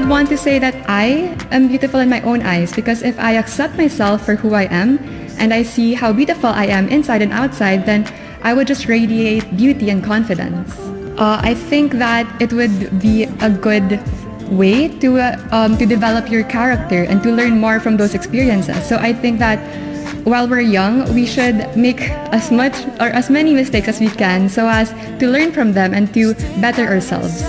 would want to say that I am beautiful in my own eyes, because if I accept myself for who I am and I see how beautiful I am inside and outside, then I would just radiate beauty and confidence. I think that it would be a good way to develop your character and to learn more from those experiences. So I think that while we're young, we should make as much or as many mistakes as we can so as to learn from them and to better ourselves.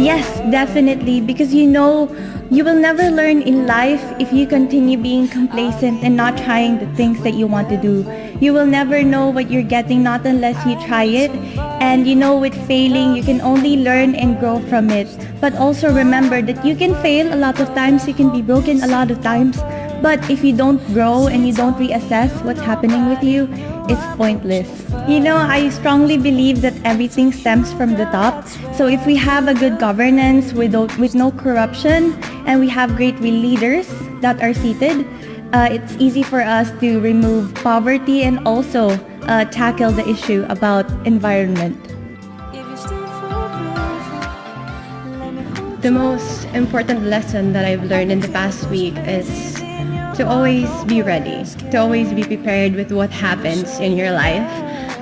Yes, definitely, because you know you will never learn in life if you continue being complacent and not trying the things that you want to do. You will never know what you're getting not unless you try it. And you know, with failing, you can only learn and grow from it. But also remember that you can fail a lot of times, you can be broken a lot of times. But if you don't grow and you don't reassess what's happening with you, it's pointless. You know, I strongly believe that everything stems from the top. So if we have a good governance with no corruption, and we have great leaders that are seated, it's easy for us to remove poverty and also tackle the issue about environment. The most important lesson that I've learned in the past week is to always be ready, to always be prepared with what happens in your life,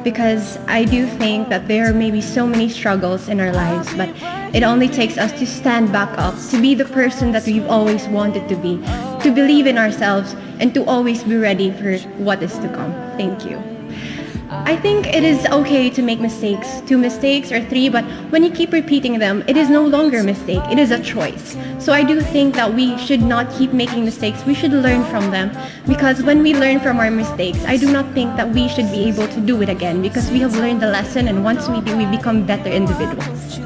because I do think that there may be so many struggles in our lives, but it only takes us to stand back up, to be the person that we've always wanted to be, to believe in ourselves, and to always be ready for what is to come. Thank you. I think it is okay to make mistakes, 2 mistakes or 3, but when you keep repeating them, it is no longer a mistake, it is a choice. So I do think that we should not keep making mistakes, we should learn from them, because when we learn from our mistakes, I do not think that we should be able to do it again, because we have learned the lesson, and once we do, we become better individuals.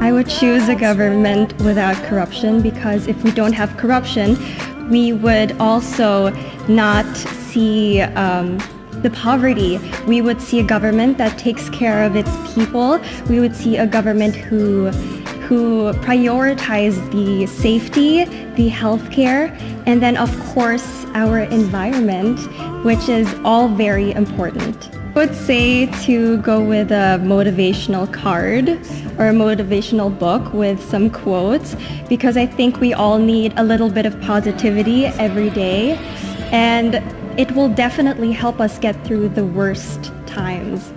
I would choose a government without corruption, because if we don't have corruption, we would also not see the poverty. We would see a government that takes care of its people. We would see a government who prioritize the safety, the healthcare, and then of course our environment, which is all very important. I would say to go with a motivational card or a motivational book with some quotes, because I think we all need a little bit of positivity every day, and it will definitely help us get through the worst times.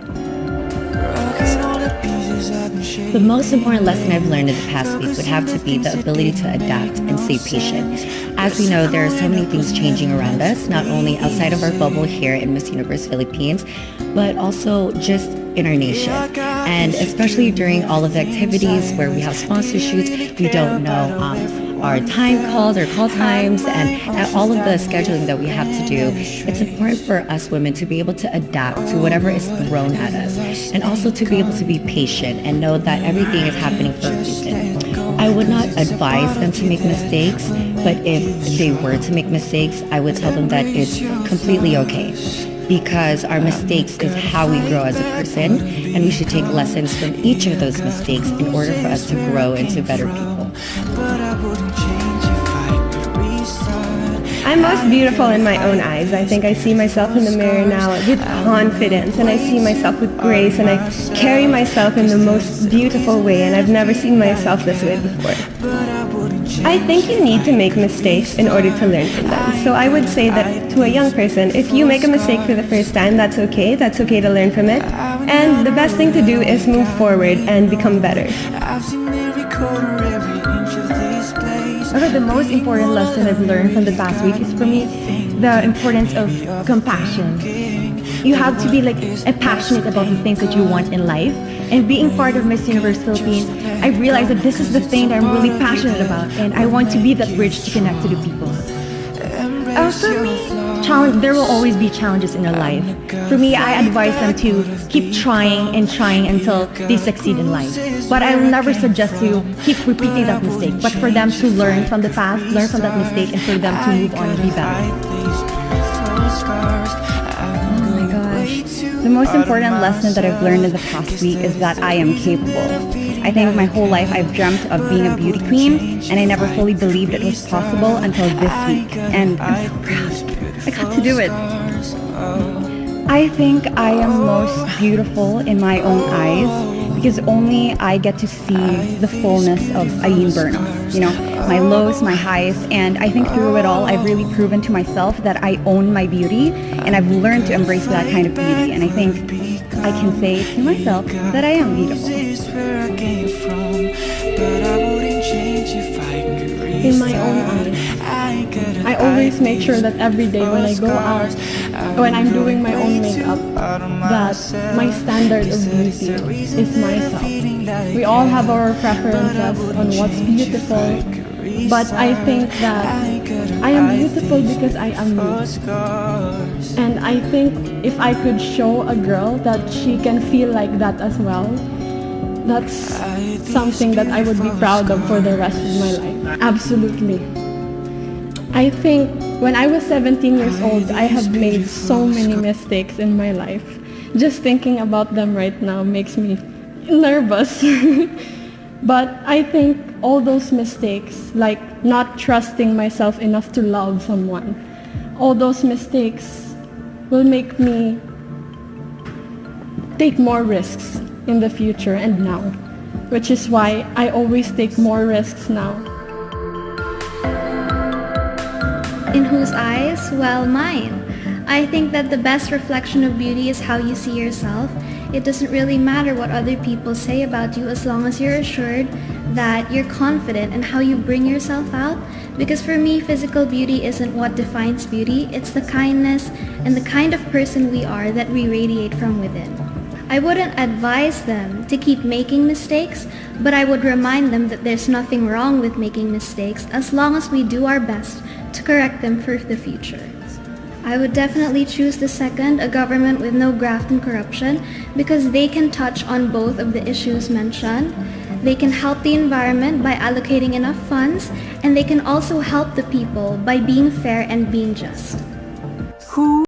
The most important lesson I've learned in the past week would have to be the ability to adapt and stay patient. As we know, there are so many things changing around us, not only outside of our bubble here in Miss Universe Philippines, but also just in our nation. And especially during all of the activities where we have sponsor shoots, we don't know our time calls or call times and all of the scheduling that we have to do. It's important for us women to be able to adapt to whatever is thrown at us, and also to be able to be patient and know that everything is happening for a reason. I would not advise them to make mistakes, but if they were to make mistakes, I would tell them that it's completely okay, because our mistakes is how we grow as a person, and we should take lessons from each of those mistakes in order for us to grow into better people. I'm most beautiful in my own eyes. I think I see myself in the mirror now with confidence, and I see myself with grace, and I carry myself in the most beautiful way, and I've never seen myself this way before. I think you need to make mistakes in order to learn from them. So I would say that to a young person, if you make a mistake for the first time, that's okay. That's okay to learn from it. And the best thing to do is move forward and become better. Okay, the most important lesson I've learned from the past week is, for me, the importance of compassion. You have to be passionate about the things that you want in life. And being part of Miss Universe Philippines, I realized that this is the thing that I'm really passionate about, and I want to be that bridge to connect to the people. For me, there will always be challenges in their life. For me, I advise them to keep trying and trying until they succeed in life. But I will never suggest to keep repeating that mistake, but for them to learn from the past, learn from that mistake, and for them to move on and be better. The most important lesson that I've learned in the past week is that I am capable. I think my whole life I've dreamt of being a beauty queen, and I never fully believed it was possible until this week. And I'm so proud. I got to do it. I think I am most beautiful in my own eyes because only I get to see the fullness of Eileen Bernos. You know, my lows, my highs, and I think through it all, I've really proven to myself that I own my beauty, and I've learned to embrace that kind of beauty. And I think I can say to myself that I am beautiful. In my own eyes, I always make sure that every day when I go out, when I'm doing my own makeup, that my standard of beauty is myself. We all have our preferences on what's beautiful, but I think that I am beautiful because I am me. And I think if I could show a girl that she can feel like that as well, that's something that I would be proud of for the rest of my life. Absolutely. I think when I was 17 years old, I have made so many mistakes in my life. Just thinking about them right now makes me nervous. But I think all those mistakes, like not trusting myself enough to love someone, all those mistakes will make me take more risks in the future and now, which is why I always take more risks now. In whose eyes? Well, mine. I think that the best reflection of beauty is how you see yourself. It doesn't really matter what other people say about you as long as you're assured that you're confident in how you bring yourself out. Because for me, physical beauty isn't what defines beauty. It's the kindness and the kind of person we are that we radiate from within. I wouldn't advise them to keep making mistakes, but I would remind them that there's nothing wrong with making mistakes as long as we do our best to correct them for the future. I would definitely choose the second, a government with no graft and corruption, because they can touch on both of the issues mentioned. They can help the environment by allocating enough funds, and they can also help the people by being fair and being just.